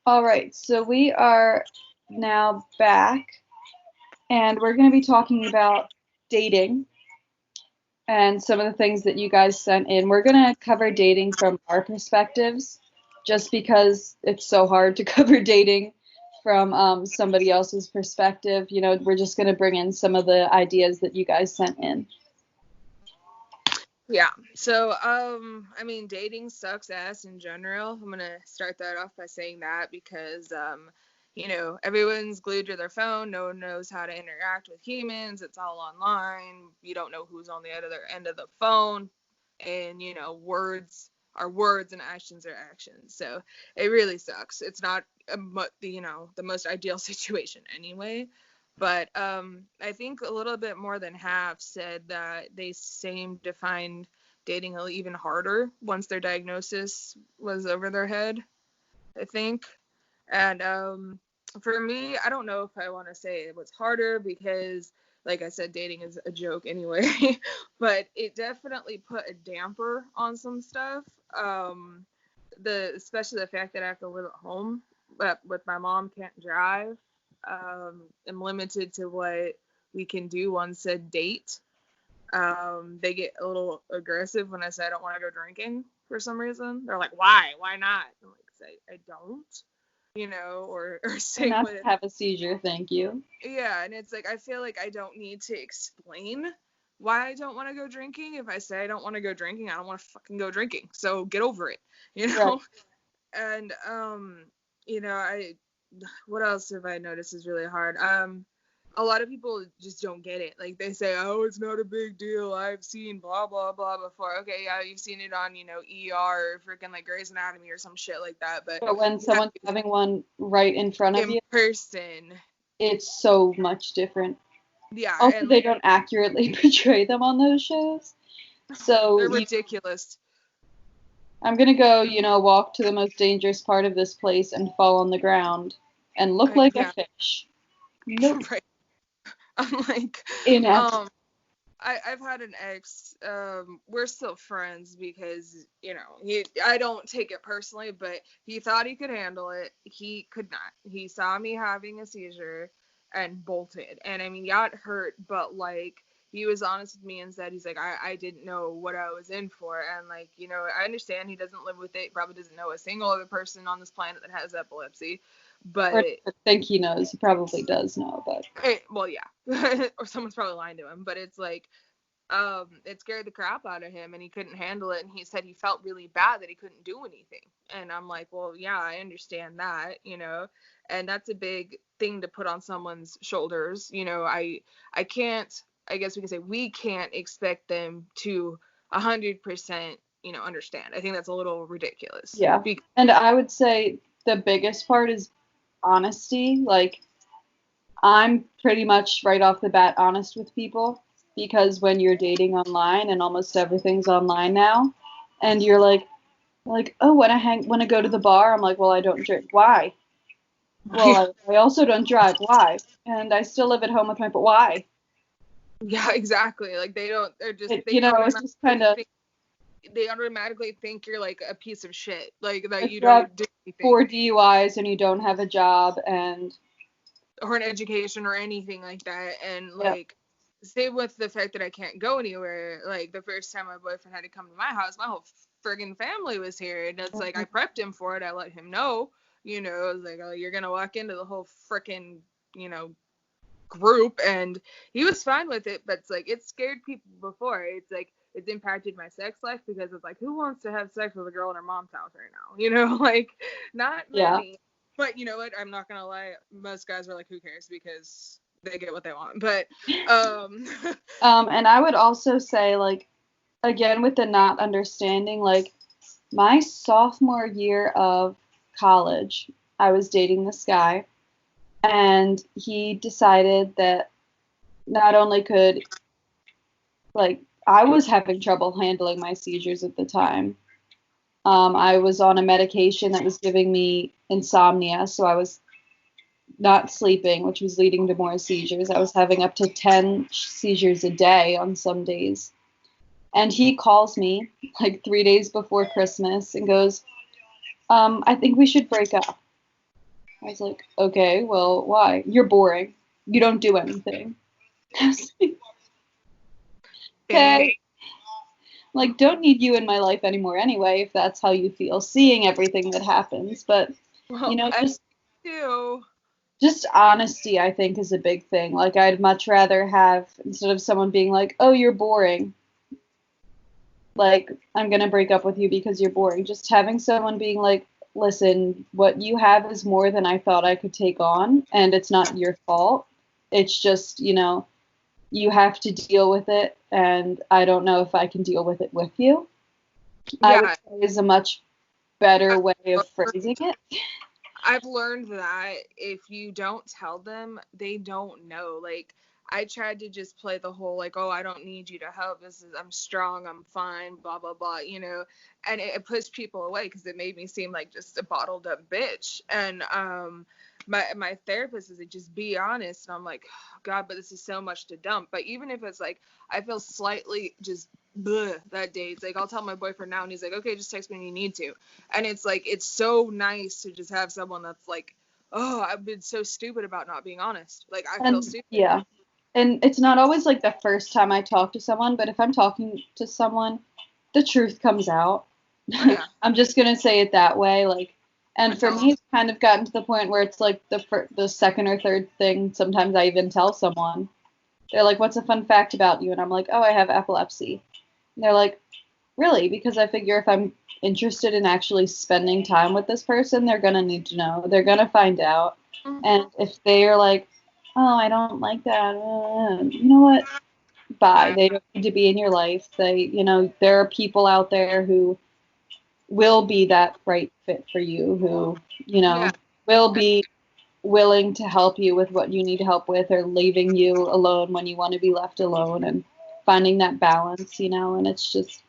All right, so we are now back, and we're going to be talking about dating and some of the things that you guys sent in. We're going to cover dating from our perspectives, just because it's so hard to cover dating from somebody else's perspective. We're just going to bring in some of the ideas that you guys sent in. Yeah. So, I mean, dating sucks ass in general. I'm gonna start that off by saying that because, everyone's glued to their phone. No one knows how to interact with humans. It's all online. You don't know who's on the other end of the phone, and words are words and actions are actions. So it really sucks. It's not, the most ideal situation anyway. But I think a little bit more than half said that they seemed to find dating even harder once their diagnosis was over their head, I think. And for me, I don't know if I want to say it was harder because, like I said, dating is a joke anyway. But it definitely put a damper on some stuff. Especially the fact that I have to live at home, but with my mom can't drive. I'm limited to what we can do on said date. They get a little aggressive when I say I don't want to go drinking for some reason. They're like, "Why? Why not?" I'm like, "Say I don't," or And same not to with, have a seizure, thank you. yeah, and it's like I feel like I don't need to explain why I don't want to go drinking. If I say I don't want to go drinking, I don't want to fucking go drinking. So get over it, you Right. know. And I what else have I noticed is really hard? A lot of people just don't get it. Like they say, "Oh, it's not a big deal. I've seen blah blah blah before." Okay, yeah, you've seen it on ER or freaking like Grey's Anatomy or some shit like that. But But when you have someone's having one right in front of in you, person, it's so much different. yeah, Also, and they like don't accurately portray them on those shows. So they're ridiculous. I'm gonna go, walk to the most dangerous part of this place and fall on the ground and look like a Yeah, fish. Nope. right. I'm like, Inept. um, I've had an ex. We're still friends because I don't take it personally, but he thought he could handle it. He could not. He saw me having a seizure and bolted. And I mean, yeah, it hurt, but like he was honest with me and said he's like I didn't know what I was in for, and like I understand he doesn't live with it. He probably doesn't know a single other person on this planet that has epilepsy, Or but think he knows. He probably does know, but well, yeah, or someone's probably lying to him. But it's like it scared the crap out of him and he couldn't handle it, and he said he felt really bad that he couldn't do anything. And I'm like, well, yeah, I understand that, and that's a big thing to put on someone's shoulders. I can't, I guess we can say we can't expect them to 100% understand. I think that's a little ridiculous. yeah. And I would say the biggest part is honesty. Like, I'm pretty much right off the bat honest with people because when you're dating online and almost everything's online now, and you're like, oh, when I go to the bar, I'm like, well, I don't drink. Why? Well, I also don't drive. Why? And I still live at home with but why? Yeah, exactly. Like they don't, they're just, It's just kind of, they automatically think you're like a piece of shit, like that if you you have don't do anything 4 DUIs and you don't have a job and, or an education or anything like that. And yeah, like, same with the fact that I can't go anywhere. Like the first time my boyfriend had to come to my house, my whole friggin' family was here, and it's like I prepped him for it. I let him know, I was like, oh, you're gonna walk into the whole freaking, you know, group, and he was fine with it. But it's like it scared people before. It's like it's impacted my sex life because it's like who wants to have sex with a girl in her mom's house right now? Like not yeah. many. But you know what? I'm not gonna lie. Most guys are like, who cares? Because they get what they want. But And I would also say, like, again, with the not understanding, like, my sophomore year of college, I was dating this guy, and he decided that not only could, like, I was having trouble handling my seizures at the time. I was on a medication that was giving me insomnia, so I was not sleeping, which was leading to more seizures. I was having up to 10 seizures a day on some days. And he calls me like 3 days before Christmas and goes, I think we should break up. I was like, okay, well, why? You're boring. You don't do anything. I was like, Dang. okay. Like, don't need you in my life anymore anyway, if that's how you feel, seeing everything that happens. But, Well, I do. just honesty, I think, is a big thing. Like, I'd much rather have, instead of someone being like, oh, you're boring, like, I'm gonna break up with you because you're boring. Just having someone being like, listen, what you have is more than I thought I could take on, and it's not your fault. It's just, you have to deal with it, and I don't know if I can deal with it with you. I would Yeah. say is a much better way of phrasing it. I've learned that if you don't tell them, they don't know. Like, I tried to just play the whole, like, oh, I don't need you to help. I'm strong, I'm fine, blah, blah, blah, and it pushed people away because it made me seem like just a bottled up bitch. And my therapist is like, just be honest. And I'm like, oh, God, but this is so much to dump. But even if it's like, I feel slightly just bleh that day, it's like, I'll tell my boyfriend now, and he's like, okay, just text me when you need to. And it's like, it's so nice to just have someone that's like, oh, I've been so stupid about not being honest. Like, I feel And stupid. yeah, and it's not always like the first time I talk to someone, but if I'm talking to someone, the truth comes out. Oh, yeah. I'm just gonna say it that way, like, I and for tell me, them. it's kind of gotten to the point where it's like the second or third thing. Sometimes I even tell someone. They're like, "What's a fun fact about you?" And I'm like, "Oh, I have epilepsy." And they're like, "Really?" Because I figure if I'm interested in actually spending time with this person, they're gonna need to know. They're gonna find out. Mhm. And if they are like, "Oh, I don't like that," you know what? Bye. Yeah. They don't need to be in your life. There are people out there who will be that right fit for you, who, Yeah. will be willing to help you with what you need help with, or leaving you alone when you want to be left alone, and finding that balance, and it's just,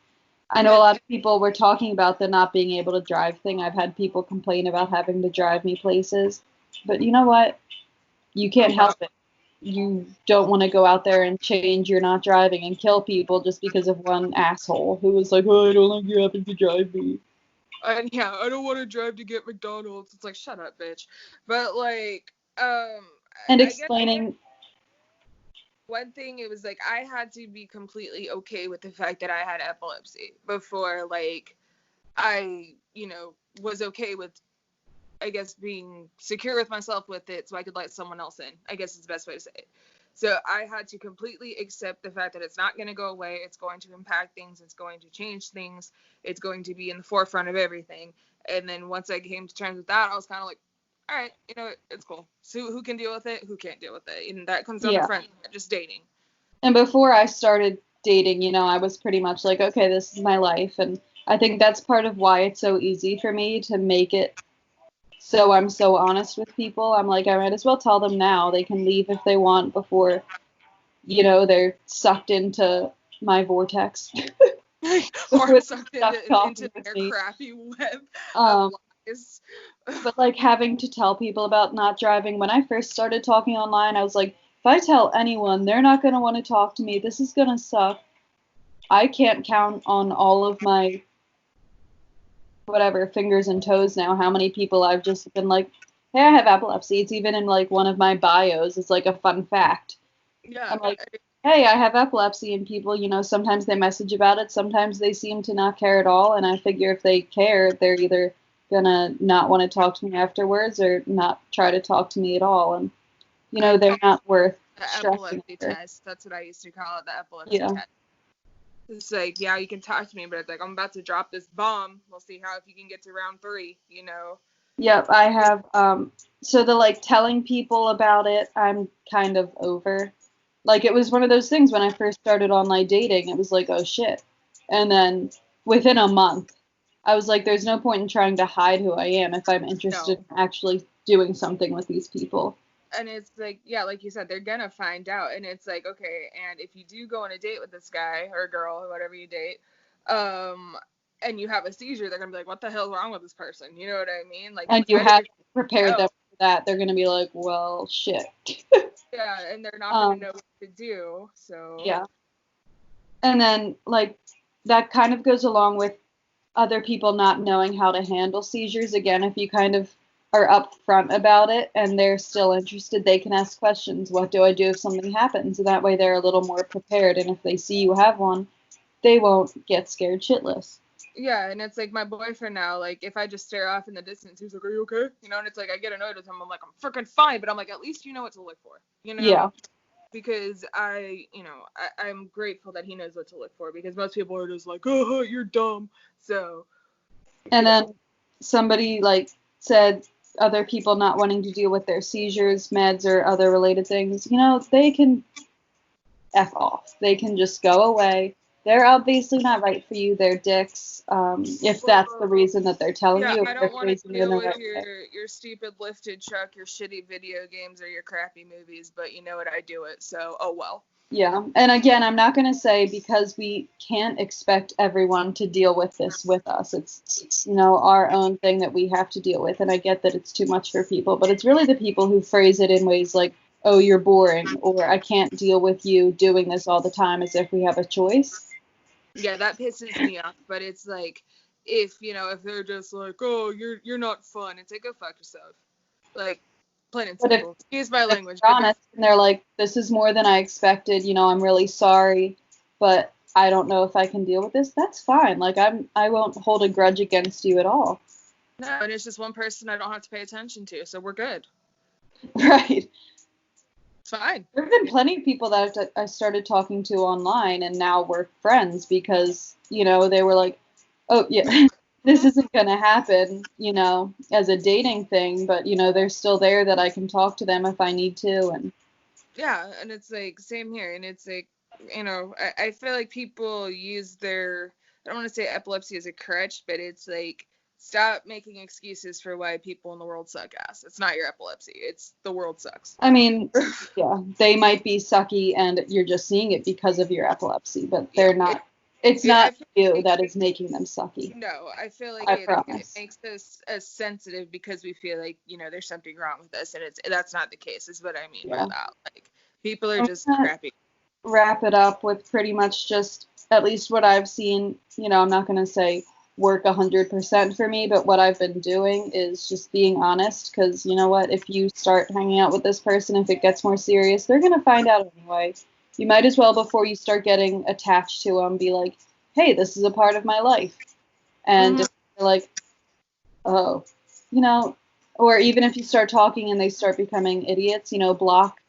I know a And lot of people were talking about the not being able to drive thing. I've had people complain about having to drive me places, but you know what? You oh, can't wow. help it. You don't want to go out there and change your not driving and kill people just because of one asshole who was like, oh, I don't like you having to drive me. And yeah, I don't want to drive to get McDonald's. It's like, shut up, bitch. But like, And I guess explaining, one thing, it was like I had to be completely okay with the fact that I had epilepsy before, like, I, was okay with, I guess, being secure with myself with it so I could let someone else in, I guess is the best way to say it. So I had to completely accept the fact that it's not going to go away. It's going to impact things. It's going to change things. It's going to be in the forefront of everything. And then once I came to terms with that, I was kind of like, all right, it's cool. So who can deal with it? Who can't deal with it? And that comes down to yeah. friends, just dating. And before I started dating, I was pretty much like, okay, this is my life. And I think that's part of why it's so easy for me to make it so I'm so honest with people. I'm like, I might as well tell them now. They can leave if they want before, they're sucked into my vortex. Or Before they sucked stop into talking with their me. crappy web of Um, lies. but like having to tell people about not driving, when I first started talking online, I was like, if I tell anyone, they're not going to want to talk to me. This is going to suck. I can't count on all of my whatever fingers and toes now how many people I've just been like, hey, I have epilepsy. It's even in like one of my bios. It's like a fun fact. Yeah. I'm like, hey, I have epilepsy, and people, sometimes they message about it, sometimes they seem to not care at all, and I figure if they care, they're either gonna not want to talk to me afterwards or not try to talk to me at all, and I they're call not worth it the stressing epilepsy over. test. That's what I used to call it, the epilepsy Yeah. test. It's like, yeah, you can talk to me, but it's like, I'm about to drop this bomb. We'll see how if you can get to round 3. Yep, I have so the like telling people about it, I'm kind of over. Like it was one of those things when I first started online dating, it was like, oh shit. And then within a month, I was like, there's no point in trying to hide who I am if I'm interested No. in actually doing something with these people. And it's like, yeah, like you said, they're gonna find out. And it's like, okay, and if you do go on a date with this guy or girl or whatever you date, um, and you have a seizure, they're gonna be like, what the hell's wrong with this person? You know what I mean? Like, And it's you better have if you prepared them know. for that. They're gonna be like, well, shit. Yeah, and they're not gonna Um, know what to do. So yeah. And then like that kind of goes along with other people not knowing how to handle seizures. Again, if you kind of are upfront about it and they're still interested, they can ask questions. What do I do if something happens? And that way they're a little more prepared. And if they see you have one, they won't get scared shitless. Yeah, and it's like my boyfriend now, like if I just stare off in the distance, he's like, "Are you okay?" You know, and it's like I get annoyed with him. I'm like, "I'm freaking fine," but I'm like, at least you know what to look for, you Yeah. know? Because I'm grateful that he knows what to look for, because most people are just like, "Oh, you're dumb." So, And then somebody like said other people not wanting to deal with their seizures, meds, or other related things, they can F off. They can just go away. They're obviously not right for you. They're dicks. If that's the reason that they're telling yeah, you, I if they're don't want to phrasing it in deal the with right way. your stupid lifted truck, your shitty video games, or your crappy movies, but you know what, I do it, so oh well. Yeah. And again, I'm not going to say because we can't expect everyone to deal with this with us. It's, our own thing that we have to deal with. And I get that it's too much for people, but it's really the people who phrase it in ways like, oh, you're boring, or I can't deal with you doing this all the time, as if we have a choice. Yeah, that pisses me off, but it's like, if they're just like, "Oh, you're not fun," it's like, go fuck yourself. Like, plain and But if, simple. Excuse my if language, they're but go. honest and they're like, this is more than I expected, I'm really sorry, but I don't know if I can deal with this, that's fine. Like, I won't hold a grudge against you at all. No, and it's just one person I don't have to pay attention to, so we're good. Right. It's fine. There have been plenty of people that I started talking to online and now we're friends because, they were like, oh, yeah, this isn't going to happen, as a dating thing, but, they're still there that I can talk to them if I need to. And Yeah, and it's like, same here, and it's like, I feel like people use their, I don't want to say epilepsy as a crutch, but it's like, stop making excuses for why people in the world suck ass. It's not your epilepsy. It's the world sucks. I mean, yeah, they might be sucky and you're just seeing it because of your epilepsy, but Yeah, they're not. It's I not feel you like, that is making them sucky. no, I feel like I it promise. makes us as sensitive because we feel like, there's something wrong with us, and that's not the case, is what I mean by Yeah. that. Like, people are I'm just gonna crappy. wrap it up with pretty much just at least what I've seen. I'm not gonna say work 100% for me, but what I've been doing is just being honest. Because you know what? If you start hanging out with this person, if it gets more serious, they're gonna find out anyway. You might as well, before you start getting attached to them, be like, hey, this is a part of my life. And Hmm. if you're like, oh, you know, or even if you start talking and they start becoming idiots, block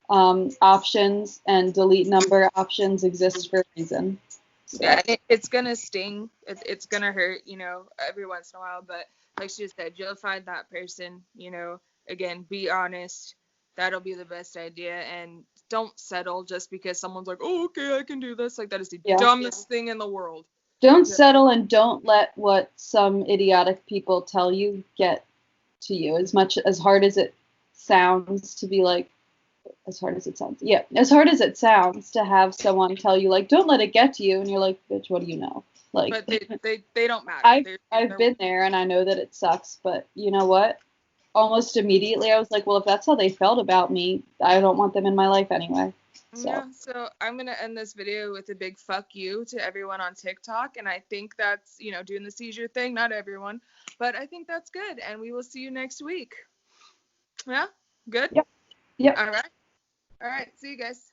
options and delete number options exist for a reason. So, Yeah, it's gonna sting. It's gonna hurt, every once in a while. But like she just said, you'll find that person. Again, be honest. That'll be the best idea, and don't settle just because someone's like, "Oh, okay, I can do this." Like, that is the yeah. dumbest thing in the world. Don't Yeah. settle and don't let what some idiotic people tell you get to you. As hard as it sounds to be like, as hard as it sounds. Yeah, as hard as it sounds to have someone tell you like, don't let it get to you, and you're like, bitch, what do you know? Like, But they don't matter. I've been there and I know that it sucks, but you know what? Almost immediately I was like, well, if that's how they felt about me, I don't want them in my life anyway. So, Yeah, so I'm gonna end this video with a big fuck you to everyone on TikTok, and I think that's, doing the seizure thing. Not everyone, but I think that's good, and we will see you next week. Yeah, good. yep. Yep. All right, see you guys.